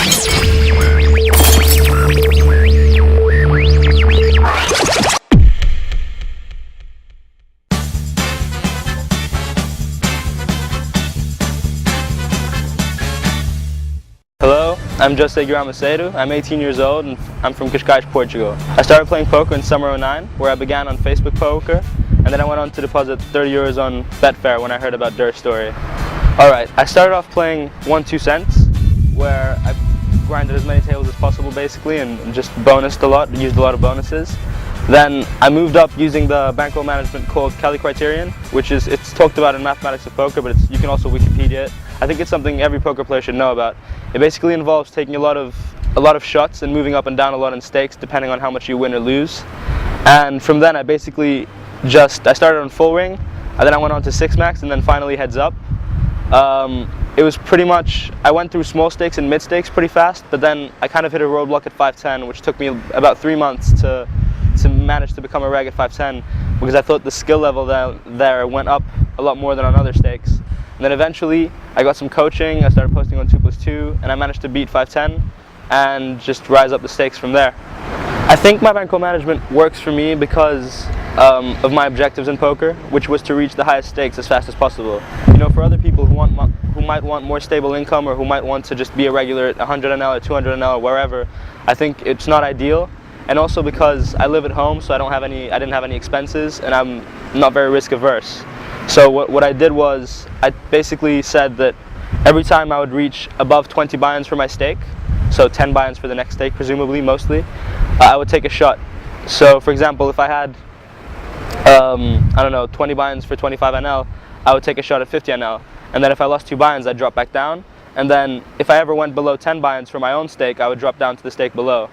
Hello, I'm Jose Girah Macedo. I'm 18 years old and I'm from Cascais, Portugal. I started playing poker in summer '09, where I began on Facebook Poker, and then I went on to deposit 30 euros on Betfair when I heard about Girah's story. Alright, I started off playing 1-2 cents, where I grinded as many tables as possible basically and just bonused a lot, used a lot of bonuses. Then I moved up using the bankroll management called Kelly Criterion, which is, it's talked about in Mathematics of Poker, but you can also Wikipedia it. I think it's something every poker player should know about. It basically involves taking a lot of shots and moving up and down a lot in stakes depending on how much you win or lose. And from then I basically I started on full ring, and then I went on to 6-max and then finally heads up. It was pretty much, I went through small stakes and mid stakes pretty fast, but then I kind of hit a roadblock at 510, which took me about 3 months to manage to become a reg at 510, because I thought the skill level there went up a lot more than on other stakes. And then eventually I got some coaching, I started posting on 2+2, and I managed to beat 510 and just rise up the stakes from there. I think my bankroll management works for me because of my objectives in poker, which was to reach the highest stakes as fast as possible. You know, for other people who might want more stable income, or who might want to just be a regular at 100 NL or 200 NL or wherever, I think it's not ideal. And also because I live at home, so I didn't have any expenses, and I'm not very risk averse. So what I did was, I basically said that every time I would reach above 20 buy-ins for my stake, so 10 buy-ins for the next stake presumably, mostly, I would take a shot. So for example, if I had, I don't know, 20 buy-ins for 25 NL, I would take a shot at 50 NL. And then if I lost 2 buy-ins, I'd drop back down. And then if I ever went below 10 buy-ins for my own stake, I would drop down to the stake below.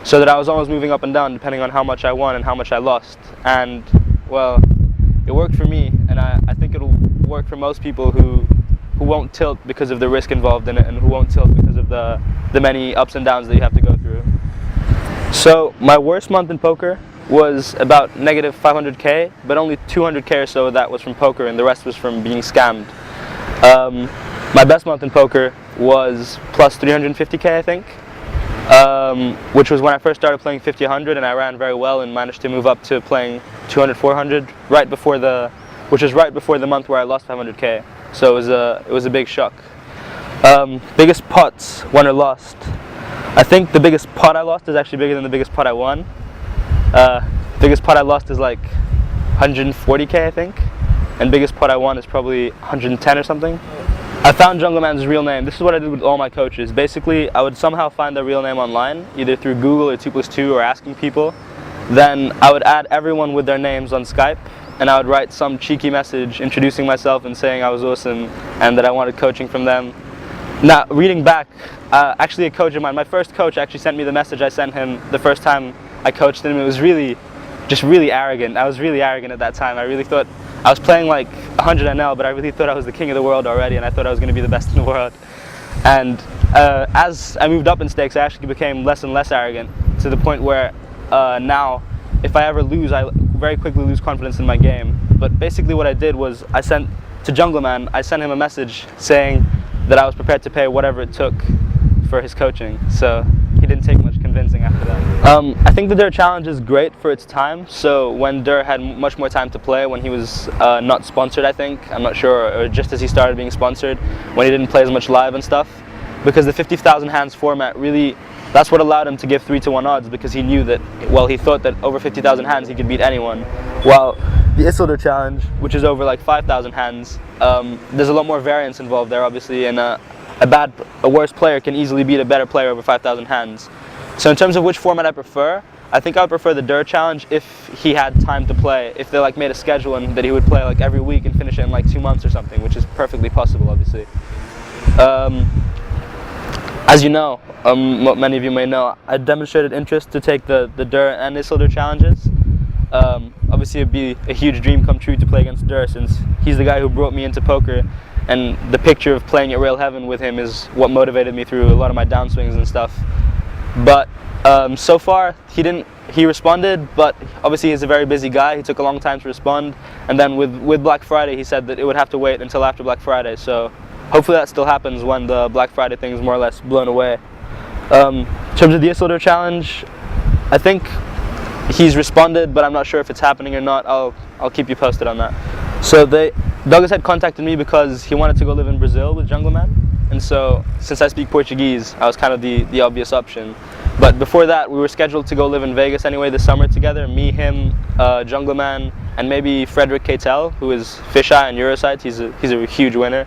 So that I was always moving up and down depending on how much I won and how much I lost. And, well, it worked for me, and I think it'll work for most people who won't tilt because of the risk involved in it, and who won't tilt because of the many ups and downs that you have to go through. So my worst month in poker was about negative 500k, but only 200k or so of that was from poker, and the rest was from being scammed. My best month in poker was plus 350k, I think. Which was when I first started playing 50-100, and I ran very well and managed to move up to playing 200-400 which was right before the month where I lost 500k. So it was a big shock. Biggest pots won or lost. I think the biggest pot I lost is actually bigger than the biggest pot I won. Biggest pot I lost is like 140k, I think, and biggest pot I won is probably 110 or something. I found Jungleman's real name. This is what I did with all my coaches. Basically, I would somehow find their real name online, either through Google or 2+2 or asking people. Then I would add everyone with their names on Skype, and I would write some cheeky message introducing myself and saying I was awesome and that I wanted coaching from them. Now, reading back, actually a coach of mine, my first coach actually sent me the message I sent him the first time I coached him. It was really arrogant. I was really arrogant at that time. I really thought I was playing like 100 NL, but I really thought I was the king of the world already, and I thought I was going to be the best in the world. And as I moved up in stakes, I actually became less and less arrogant, to the point where now, if I ever lose, I very quickly lose confidence in my game. But basically what I did was, I sent to Jungleman, I sent him a message saying that I was prepared to pay whatever it took for his coaching. So he didn't take much convincing after that. I think the Girah Challenge is great for its time. So when Girah had much more time to play, when he was not sponsored, I think, I'm not sure, or just as he started being sponsored, when he didn't play as much live and stuff, because the 50,000 hands format really, that's what allowed him to give 3-to-1 odds, because he knew that, well, he thought that over 50,000 hands he could beat anyone. While the Isildur Challenge, which is over like 5,000 hands, there's a lot more variance involved there, obviously, and a worse player can easily beat a better player over 5,000 hands. So in terms of which format I prefer, I think I would prefer the Girah Challenge if he had time to play, if they like made a schedule and that he would play like every week and finish it in like 2 months or something, which is perfectly possible, obviously. As you know, what many of you may know, I demonstrated interest to take the Girah and Isildur challenges. Obviously it'd be a huge dream come true to play against Girah, since he's the guy who brought me into poker, and the picture of playing at Real Heaven with him is what motivated me through a lot of my downswings and stuff. But so far he responded, but obviously he's a very busy guy. He took a long time to respond, and then with Black Friday he said that it would have to wait until after Black Friday, so hopefully that still happens when the Black Friday thing is more or less blown away. In terms of the Isildur challenge, I think he's responded, but I'm not sure if it's happening or not. I'll keep you posted on that. So Douglas had contacted me because he wanted to go live in Brazil with Jungleman, and so since I speak Portuguese, I was kind of the obvious option. But before that, we were scheduled to go live in Vegas anyway this summer together. Me, him, Jungleman, and maybe Frederick Catel, who is Fisheye and Eurosites. He's a huge winner.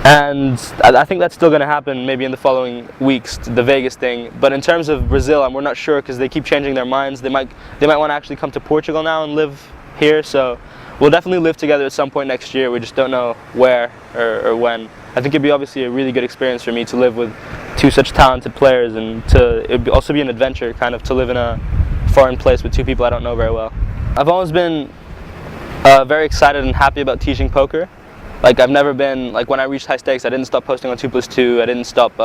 And I think that's still going to happen maybe in the following weeks, the Vegas thing. But in terms of Brazil, we're not sure because they keep changing their minds. They might want to actually come to Portugal now and live here. So we'll definitely live together at some point next year. We just don't know where or when. I think it'd be obviously a really good experience for me to live with two such talented players, and it'd also be an adventure kind of to live in a foreign place with two people I don't know very well. I've always been very excited and happy about teaching poker. Like, I've never been, like, when I reached high stakes, I didn't stop posting on 2+2, I didn't stop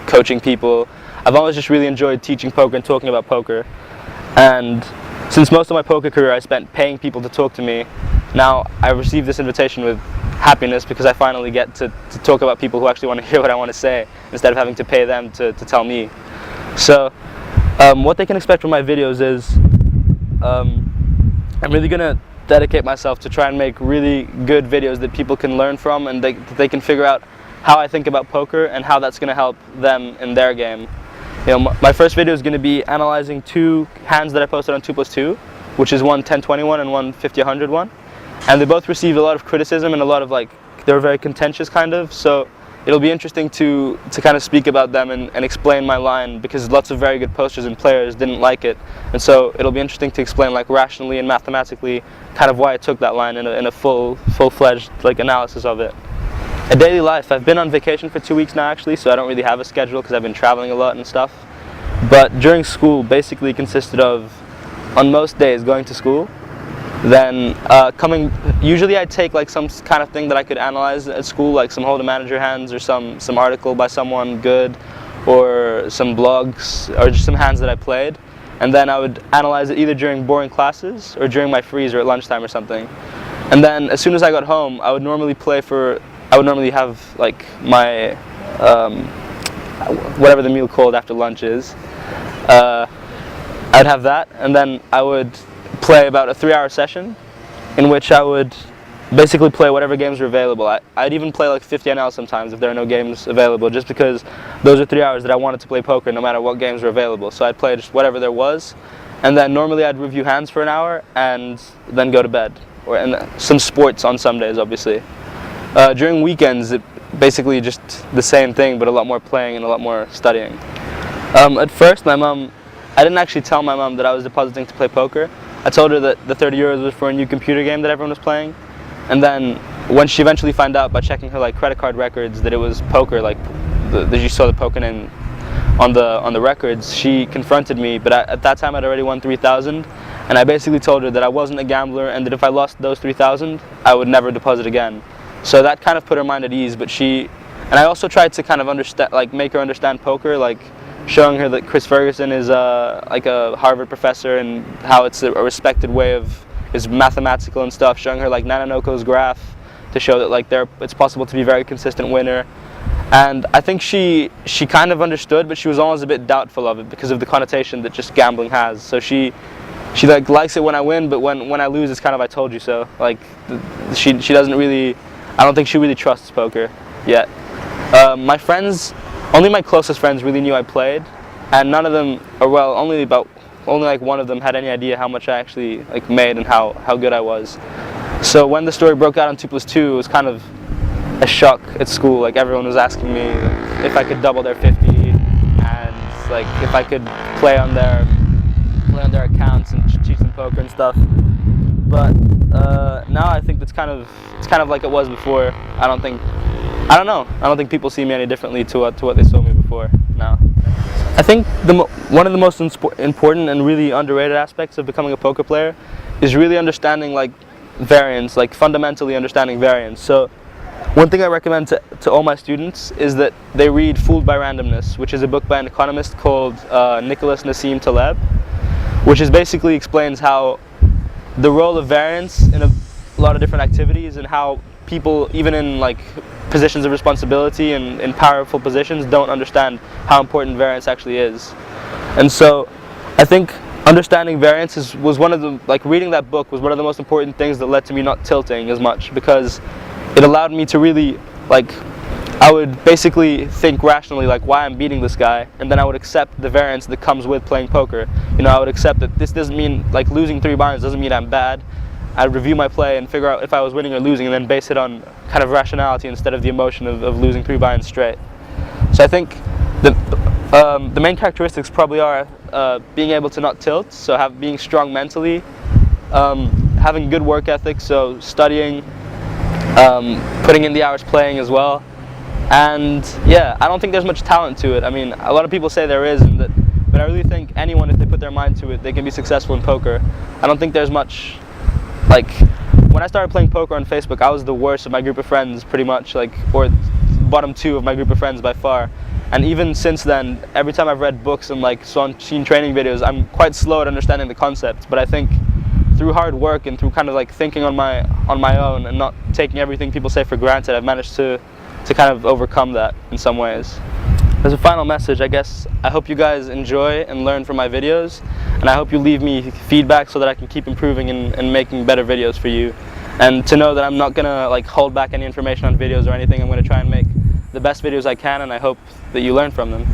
coaching people. I've always just really enjoyed teaching poker and talking about poker. And since most of my poker career I spent paying people to talk to me, now I received this invitation with happiness because I finally get to talk about people who actually want to hear what I want to say instead of having to pay them to tell me. So what they can expect from my videos is I'm really going to dedicate myself to try and make really good videos that people can learn from, and they can figure out how I think about poker and how that's going to help them in their game. You know, my first video is going to be analyzing two hands that I posted on 2+2, which is one 10-20 and one 50-100 one. And they both received a lot of criticism and a lot of, like, they were very contentious kind of, so it'll be interesting to kind of speak about them and explain my line, because lots of very good posters and players didn't like it. And so it'll be interesting to explain, like, rationally and mathematically kind of why I took that line in a full-fledged, like, analysis of it. A daily life. I've been on vacation for 2 weeks now actually, so I don't really have a schedule because I've been traveling a lot and stuff. But during school basically consisted of, on most days, going to school, then usually I'd take like some kind of thing that I could analyze at school, like some Hold a Manager hands or some article by someone good, or some blogs, or just some hands that I played, and then I would analyze it either during boring classes or during my frees or at lunchtime or something. And then as soon as I got home, I would normally have like my whatever the meal called after lunch is. I'd have that, and then I would play about a 3-hour session in which I would basically play whatever games were available. I'd even play like 50 NL sometimes if there are no games available, just because those are 3 hours that I wanted to play poker no matter what games were available. So I'd play just whatever there was, and then normally I'd review hands for an hour and then go to bed, and some sports on some days obviously. During weekends, it basically just the same thing, but a lot more playing and a lot more studying. At first, I didn't actually tell my mom that I was depositing to play poker. I told her that the 30 euros was for a new computer game that everyone was playing. And then when she eventually found out by checking her like credit card records that it was poker, like that you saw the poker name on the records, she confronted me. But at that time I'd already won 3,000, and I basically told her that I wasn't a gambler and that if I lost those 3,000, I would never deposit again. So that kind of put her mind at ease. But and I also tried to kind of understand, like, make her understand poker, like showing her that Chris Ferguson is like a Harvard professor and how it's a respected way of, is mathematical and stuff, showing her like Nananoko's graph to show that like it's possible to be a very consistent winner. And I think she kind of understood, but she was always a bit doubtful of it because of the connotation that just gambling has. So she like likes it when I win, but when I lose, it's kind of I told you so. Like she doesn't really, I don't think she really trusts poker yet. My friends, only my closest friends really knew I played, and none of them, or well, only like one of them had any idea how much I actually like made and how good I was. So when the story broke out on 2+2, it was kind of a shock at school. Like everyone was asking me if I could double their 50 and like if I could play on their accounts and teach them poker and stuff. But now I think it's kind of like it was before. I don't think people see me any differently to what they saw me before now. I think one of the most important and really underrated aspects of becoming a poker player is really understanding like variance, like fundamentally understanding variance. So one thing I recommend to all my students is that they read Fooled by Randomness, which is a book by an economist called Nicholas Nassim Taleb, which basically explains how the role of variance in a lot of different activities and how people, even in like positions of responsibility and in powerful positions, don't understand how important variance actually is. And so I think understanding variance was one of the, like reading that book was one of the most important things that led to me not tilting as much, because it allowed me to really, like, I would basically think rationally, like, why I'm beating this guy, and then I would accept the variance that comes with playing poker. You know, I would accept that this doesn't mean, like, losing 3 binds doesn't mean I'm bad. I'd review my play and figure out if I was winning or losing, and then base it on kind of rationality instead of the emotion of losing 3 binds straight. So I think the main characteristics probably are being able to not tilt, so being strong mentally, having good work ethic, so studying, putting in the hours playing as well. And yeah, I don't think there's much talent to it. I mean, a lot of people say there is, but I really think anyone, if they put their mind to it, they can be successful in poker. I don't think there's much, like, when I started playing poker on Facebook, I was the worst of my group of friends, pretty much, like, or bottom 2 of my group of friends by far. And even since then, every time I've read books and like seen training videos, I'm quite slow at understanding the concepts. But I think through hard work and through kind of like thinking on my own and not taking everything people say for granted, I've managed to kind of overcome that in some ways. As a final message, I guess, I hope you guys enjoy and learn from my videos, and I hope you leave me feedback so that I can keep improving and making better videos for you. And to know that I'm not gonna like hold back any information on videos or anything. I'm gonna try and make the best videos I can, and I hope that you learn from them.